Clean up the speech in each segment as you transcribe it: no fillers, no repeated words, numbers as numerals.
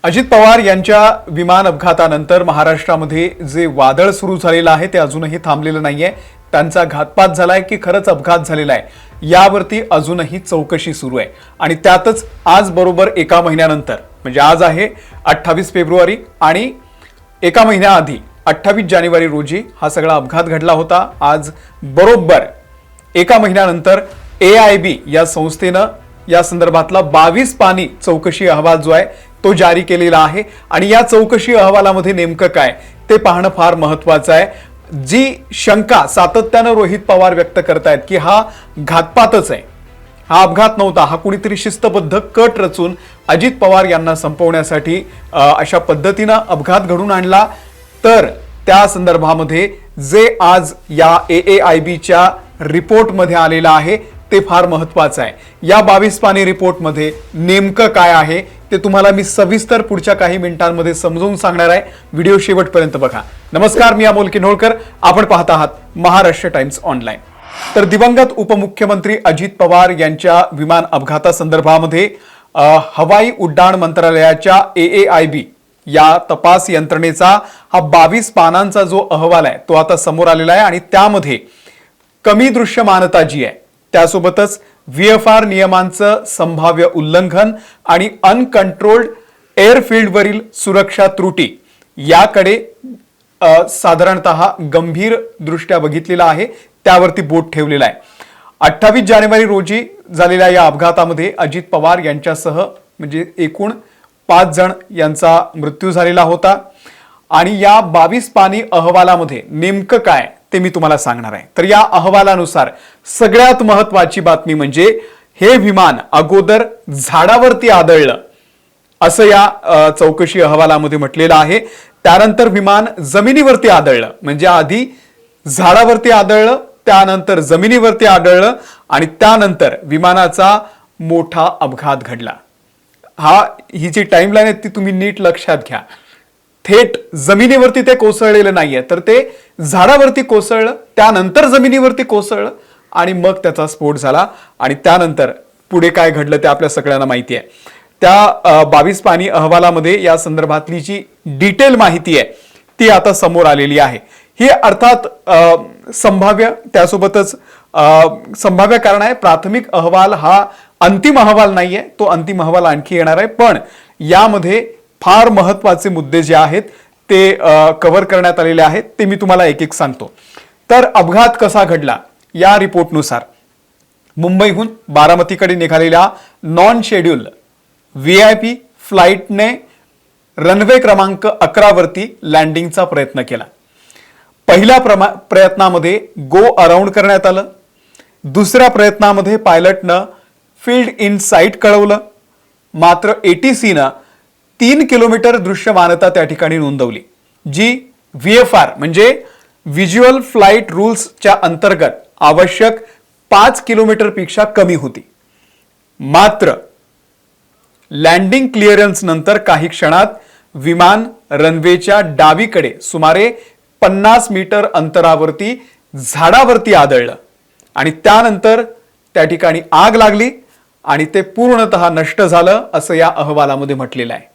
अजित पवार यांच्या विमान अपघातानंतर महाराष्ट्रामध्ये जे वादळ सुरू झालेलं आहे ते अजूनही थांबलेलं नाहीये। त्यांचा घातपात झालाय की खरंच अपघात झालेला आहे यावरती अजूनही चौकशी सुरू आहे। आणि त्यातच आज बरोबर एका महिन्यानंतर म्हणजे आज आहे 28 फेब्रुवारी आणि एका महिन्याआधी 28 जानेवारी रोजी हा सगळा अपघात घडला होता। आज बरोबर एका महिन्यानंतर AIB या संस्थेनं या संदर्भातला 22 पानी चौकशी अहवाल जो आहे तो जारी केलेला आहे। आणि या चौकशी अहवालामध्ये नेमकं काय ते पाहणं फार महत्त्वाचं आहे। जी शंका सातत्यानं रोहित पवार व्यक्त करतायत की हा घातपातच आहे, हा अपघात नव्हता, हा कुणीतरी शिस्तबद्ध कट रचून अजित पवार यांना संपवण्यासाठी अशा पद्धतीनं अपघात घडून आणला, तर त्या संदर्भामध्ये जे आज या AIBच्या रिपोर्टमध्ये आलेलं आहे ते फार महत्त्वाचं आहे। या 22 पानी रिपोर्टमध्ये नेमकं काय आहे ते तुम्हाला मी सविस्तर पुढच्या काही मिनिटांमध्ये समजावून सांगणार आहे। व्हिडिओ शेवटपर्यंत बघा। नमस्कार, मी अमोल किन्होळकर, आपण पाहत आहात महाराष्ट्र टाइम्स ऑनलाईन। तर दिवंगत उपमुख्यमंत्री अजित पवार यांच्या विमान अपघातासंदर्भामध्ये हवाई उड्डाण मंत्रालयाच्या AIB या तपास यंत्रणेचा हा 22 पानांचा जो अहवाल आहे तो आता समोर आलेला आहे। आणि त्यामध्ये कमी दृश्यमानता जी आहे त्यासोबतच VFR नियमांचं संभाव्य उल्लंघन आणि अनकंट्रोल्ड एअरफील्डवरील सुरक्षा त्रुटी याकडे साधारणतः गंभीर दृष्ट्या बघितलेला आहे, त्यावरती बोट ठेवलेला आहे। 28 जानेवारी रोजी झालेल्या या अपघातामध्ये अजित पवार यांच्यासह म्हणजे एकूण 5 जण यांचा मृत्यू झालेला होता। आणि या 22 पानी अहवालामध्ये नेमकं काय ते मी तुम्हाला सांगणार आहे। तर या अहवालानुसार सगळ्यात महत्त्वाची बातमी म्हणजे हे विमान अगोदर झाडावरती आदळलं असं या चौकशी अहवालामध्ये म्हटलेलं आहे। त्यानंतर विमान जमिनीवरती आदळलं, म्हणजे आधी झाडावरती आदळलं, त्यानंतर जमिनीवरती आदळलं आणि त्यानंतर विमानाचा मोठा अपघात घडला। ही जी टाइमलाईन आहे ती तुम्ही नीट लक्षात घ्या। थेट जमिनीवरती ते कोसळलेलं नाहीये, तर ते झाडावरती कोसळलं, त्यानंतर जमिनीवरती कोसळलं आणि मग त्याचा स्फोट झाला। आणि त्यानंतर पुढे काय घडलं ते आपल्या सगळ्यांना माहिती आहे। त्या 22 पानी अहवालामध्ये या संदर्भातली जी डिटेल माहिती आहे ती आता समोर आलेली आहे। ही अर्थात संभाव्य, त्यासोबतच संभाव्य कारण आहे। प्राथमिक अहवाल हा अंतिम अहवाल नाहीये, तो अंतिम अहवाल आणखी येणार आहे। पण यामध्ये फार महत्त्वाचे मुद्दे जे आहेत ते कव्हर करण्यात आलेले आहेत, ते मी तुम्हाला एक एक सांगतो। तर अपघात कसा घडला या रिपोर्टनुसार मुंबईहून बारामतीकडे निघालेल्या नॉन शेड्यूल VIP फ्लाईटने रनवे क्रमांक 11 वरती लँडिंगचा प्रयत्न केला। पहिल्या प्रयत्नामध्ये गो अराउंड करण्यात आलं। दुसऱ्या प्रयत्नामध्ये पायलटनं फील्ड इन साईट कळवलं, मात्र ATCनं 3 किलोमीटर दृश्यमानता त्या ठिकाणी नोंदवली, जी VFR म्हणजे व्हिज्युअल फ्लाइट रूल्सच्या अंतर्गत आवश्यक 5 किलोमीटर पेक्षा कमी होती। मात्र लँडिंग क्लिअरन्स नंतर काही क्षणात विमान रनवेच्या डावीकडे सुमारे 50 मीटर अंतरावरती झाडावरती आदळलं आणि त्यानंतर त्या ठिकाणी आग लागली आणि ते पूर्णतः नष्ट झालं असं या अहवालामध्ये म्हटलेलं आहे।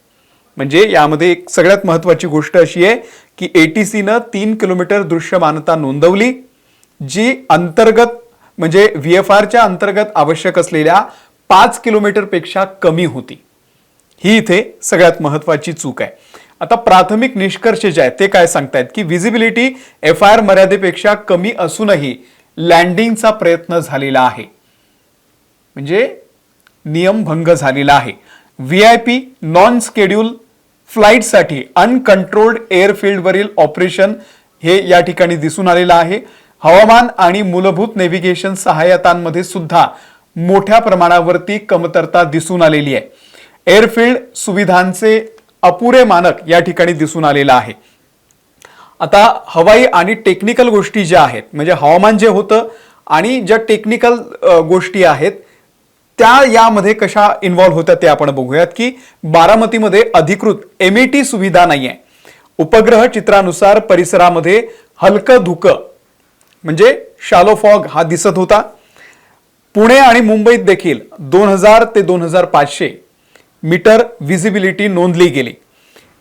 म्हणजे यामध्ये एक सगळ्यात महत्त्वाची गोष्ट अशी आहे की ATCनं 3 किलोमीटर दृश्यमानता नोंदवली, जी अंतर्गत म्हणजे VFRच्या अंतर्गत आवश्यक असलेल्या 5 किलोमीटर पेक्षा कमी होती। ही इथे सगळ्यात महत्त्वाची चूक आहे। आता प्राथमिक निष्कर्ष जे आहेत ते काय सांगतायत की विजिबिलिटी FIR मर्यादेपेक्षा कमी असूनही लँडिंगचा प्रयत्न झालेला आहे, म्हणजे नियमभंग झालेला आहे। VIP नॉन स्केड्यूल फ्लाईटसाठी अनकंट्रोल्ड एअरफील्डवरील ऑपरेशन हे या ठिकाणी दिसून आलेलं आहे। हवामान आणि मूलभूत नेव्हिगेशन सहाय्यतांमध्ये सुद्धा मोठ्या प्रमाणावरती कमतरता दिसून आलेली आहे। एअरफील्ड सुविधांचे अपुरे मानक या ठिकाणी दिसून आलेलं आहे। आता हवाई आणि टेक्निकल गोष्टी ज्या आहेत, म्हणजे हवामान जे होतं आणि ज्या टेक्निकल गोष्टी आहेत त्या यामध्ये कशा इन्व्हॉल्व होत्या ते आपण बघूयात की बारामतीमध्ये अधिकृत MET सुविधा नाहीये। उपग्रह चित्रानुसार परिसरामध्ये हलकं धुकं म्हणजे शॅलो फॉग हा दिसत होता। पुणे आणि मुंबईत देखील 2000 ते 2500 मीटर व्हिजिबिलिटी नोंदली गेली.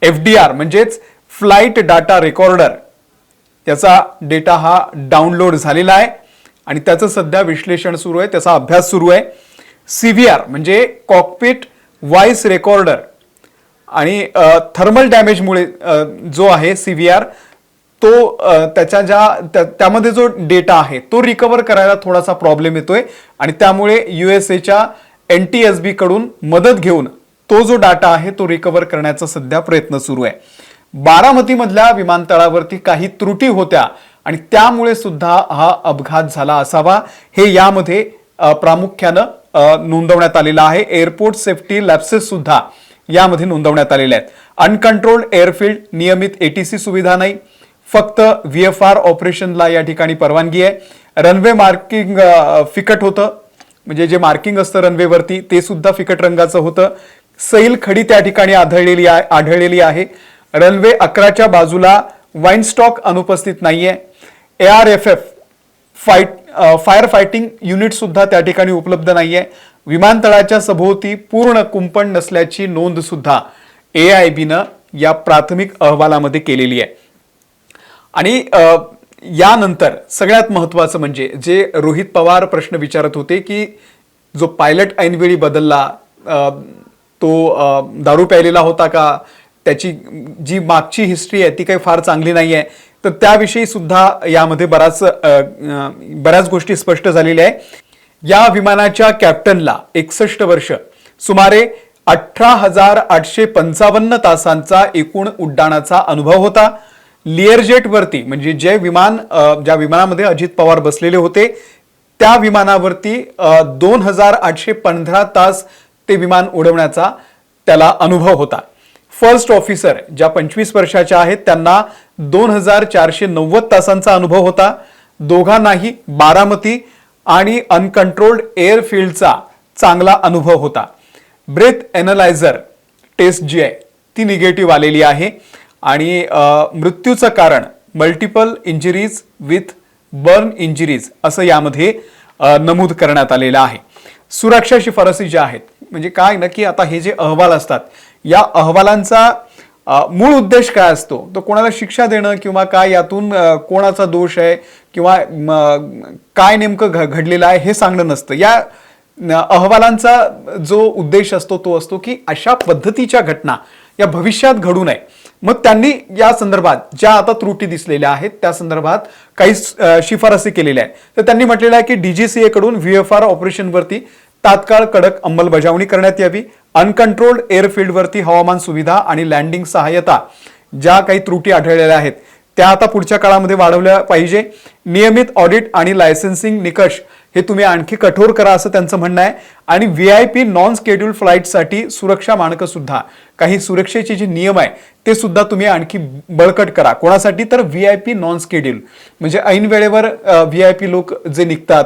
FDR म्हणजेच फ्लाईट डाटा रेकॉर्डर, त्याचा डेटा हा डाउनलोड झालेला आहे आणि त्याचं सध्या विश्लेषण सुरू आहे, त्याचा अभ्यास सुरू आहे. CVR म्हणजे कॉकपिट व्हॉइस रेकॉर्डर आणि थर्मल डॅमेजमुळे जो आहे CVR तो त्यामध्ये जो डेटा आहे तो रिकव्हर करायला थोडासा प्रॉब्लेम येतोय आणि त्यामुळे USAच्या NTSB कडून मदत घेऊन तो जो डाटा आहे तो रिकव्हर करण्याचा सध्या प्रयत्न सुरू आहे. बारामतीमधल्या विमानतळावरती काही त्रुटी होत्या आणि त्यामुळे सुद्धा हा अपघात झाला असावा, हे यामध्ये प्रामुख्यानं नोंदवण्यात आलेलं आहे. एअरपोर्ट सेफ्टी लॅप्सेस सुद्धा यामध्ये नोंदवण्यात आलेले आहेत. अनकंट्रोल्ड एअरफील्ड, नियमित ATC सुविधा नाही, फक्त VFR ऑपरेशनला या ठिकाणी परवानगी आहे. रनवे मार्किंग फिकट होतं, म्हणजे जे मार्किंग असतं रनवेवरती ते सुद्धा फिकट रंगाचं होतं. सैल खडी त्या ठिकाणी आढळलेली आहे. रनवे 11च्या बाजूला वाईन स्टॉक अनुपस्थित नाहीये. ARFF फायर फायटिंग युनिट सुद्धा त्या ठिकाणी उपलब्ध नाहीये. विमानतळाच्या सभोवती पूर्ण कुंपण नसल्याची नोंद सुद्धा AIBनं या प्राथमिक अहवालामध्ये केलेली आहे. आणि यानंतर सगळ्यात महत्वाचं म्हणजे जे रोहित पवार प्रश्न विचारत होते की जो पायलट ऐनवेळी बदलला तो दारू प्यायलेला होता का, त्याची जी मागची हिस्ट्री आहे ती काही फार चांगली नाही आहे, तर त्याविषयी सुद्धा यामध्ये बऱ्याच गोष्टी स्पष्ट झालेल्या आहे. या विमानाच्या कॅप्टनला 61 वर्ष, सुमारे 18,855 तासांचा एकूण उड्डाणाचा अनुभव होता. लिअरजेट वरती म्हणजे ज्या विमानामध्ये अजित पवार बसलेले होते त्या विमानावरती 2,815 तास ते विमान उडवण्याचा त्याला अनुभव होता. फर्स्ट ऑफिसर ज्या 25 वर्षाच्या आहेत त्यांना 2,490 तासांचा अनुभव होता. दोघांनाही बारामती आणि अनकंट्रोल्ड एअरफील्डचा चांगला अनुभव होता. ब्रेथ एनालायझर टेस्ट जी आहे ती निगेटिव्ह आलेली आहे आणि मृत्यूचं कारण multiple injuries with burn injuries असं यामध्ये नमूद करण्यात आलेलं आहे. सुरक्षा शिफारसी ज्या आहेत, म्हणजे काय ना की आता हे जे अहवाल असतात या अहवालांचा मूळ उद्देश काय असतो, तो कोणाला शिक्षा देणं किंवा काय यातून कोणाचा दोष आहे किंवा काय नेमकं घडलेलं आहे हे सांगणं नसतं. या अहवालांचा जो उद्देश असतो तो असतो की अशा पद्धतीच्या घटना या भविष्यात घडू नये. मग त्यांनी या संदर्भात ज्या आता त्रुटी दिसलेल्या आहेत त्या संदर्भात काही शिफारसी केलेल्या आहेत. तर त्यांनी म्हटलेलं आहे की DGCA कडून VFR ऑपरेशनवरती तात्काळ कडक अंमलबजावणी करण्यात यावी. अनकंट्रोल्ड एअरफील्डवरती हवामान सुविधा आणि लँडिंग सहाय्यता ज्या काही त्रुटी आढळलेल्या आहेत त्या आता पुढच्या काळामध्ये वाढवल्या पाहिजे. नियमित ऑडिट आणि लायसन्सिंग निकष हे तुम्ही आणखी कठोर करा असं त्यांचं म्हणणं आहे. आणि VIP नॉन स्केड्यूल फ्लाईटसाठी सुरक्षा मानकं सुद्धा, काही सुरक्षेचे जे नियम आहे ते सुद्धा तुम्ही आणखी बळकट करा. कोणासाठी, तर VIP नॉन स्केड्यूल म्हणजे ऐन वेळेवर VIP लोक जे निघतात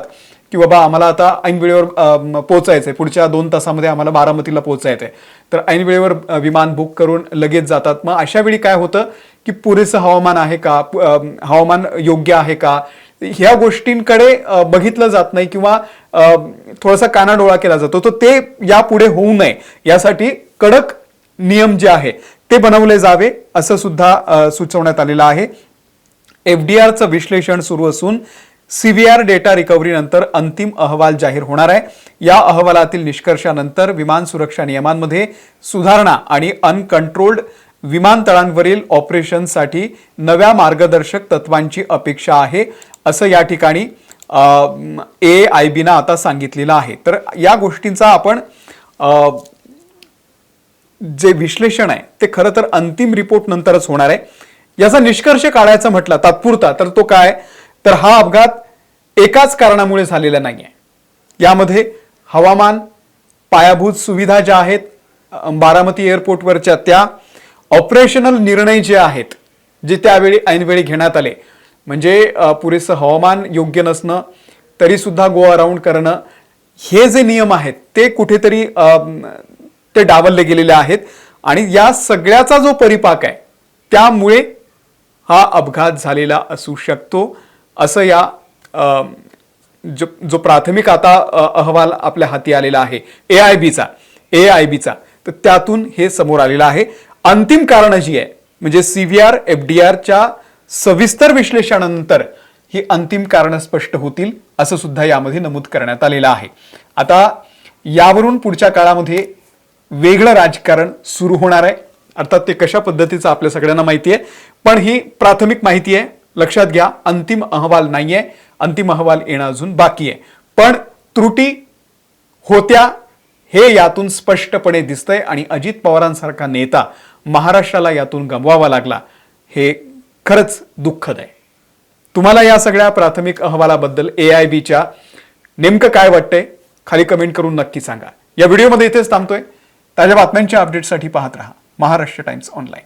की बाबा आम्हाला आता ऐन वेळेवर पोहोचायचंय, पुढच्या 2 तासामध्ये आम्हाला बारामतीला पोहोचायचंय, तर ऐन वेळेवर विमान बुक करून लगेच जातात. मग अशा वेळी काय होतं की पुरेसं हवामान आहे का, हवामान योग्य आहे का, ह्या गोष्टींकडे बघितलं जात नाही किंवा थोडासा कानाडोळा केला जातो. तर ते यापुढे होऊ नये यासाठी कडक नियम जे आहे ते बनवले जावे असं सुद्धा सुचवण्यात आलेलं आहे. FDRचं विश्लेषण सुरू असून CVR डेटा रिकव्हरी नंतर अंतिम अहवाल जाहीर होणार आहे. या अहवालातील निष्कर्षानंतर विमान सुरक्षा नियमांमध्ये सुधारणा आणि अनकंट्रोल्ड विमानतळांवरील ऑपरेशनसाठी नव्या मार्गदर्शक तत्वांची अपेक्षा आहे असं या ठिकाणी AIBनं आता सांगितलेलं आहे. तर या गोष्टींचा आपण जे विश्लेषण आहे ते खरं तर अंतिम रिपोर्ट नंतरच होणार आहे. याचा निष्कर्ष काढायचा म्हटला तात्पुरता तर तो काय, तर हा अपघात एकाच कारणामुळे झालेला नाहीये. यामध्ये हवामान, पायाभूत सुविधा ज्या आहेत बारामती एअरपोर्टवरच्या त्या, ऑपरेशनल निर्णय जे आहेत जे त्यावेळी ऐनवेळी घेण्यात आले, म्हणजे पुरेसं हवामान योग्य नसणं, तरी सुद्धा गो अराउंड करणं, हे जे नियम आहेत ते कुठेतरी ते डावलले गेलेले आहेत. आणि या सगळ्याचा जो परिपाक आहे त्यामुळे हा अपघात झालेला असू शकतो असं या जो प्राथमिक आता अहवाल आपल्या हाती आलेला आहे AIBचा, तर तर त्यातून हे समोर आलेलं आहे. अंतिम कारण जी आहे म्हणजे CVR FDRच्या सविस्तर विश्लेषणानंतर ही अंतिम कारणं स्पष्ट होतील असं सुद्धा यामध्ये नमूद करण्यात आलेलं आहे. आता यावरून पुढच्या काळामध्ये वेगळं राजकारण सुरू होणार आहे. अर्थात ते कशा पद्धतीचं आपल्या सगळ्यांना माहिती आहे, पण ही प्राथमिक माहिती आहे. लक्षात घ्या, अंतिम अहवाल नाहीये, अंतिम अहवाल येणं अजून बाकी आहे. पण त्रुटी होत्या हे यातून स्पष्टपणे दिसतंय आणि अजित पवारांसारखा नेता महाराष्ट्राला यातून गमवावा लागला हे खरंच दुःखद आहे. तुम्हाला या सगळ्या प्राथमिक अहवालाबद्दल AIBच्या नेमकं काय वाटतंय खाली कमेंट करून नक्की सांगा. या व्हिडिओमध्ये इथेच थांबतोय. ताज्या बातम्यांच्या अपडेटसाठी पाहत रहा महाराष्ट्र टाइम्स ऑनलाईन.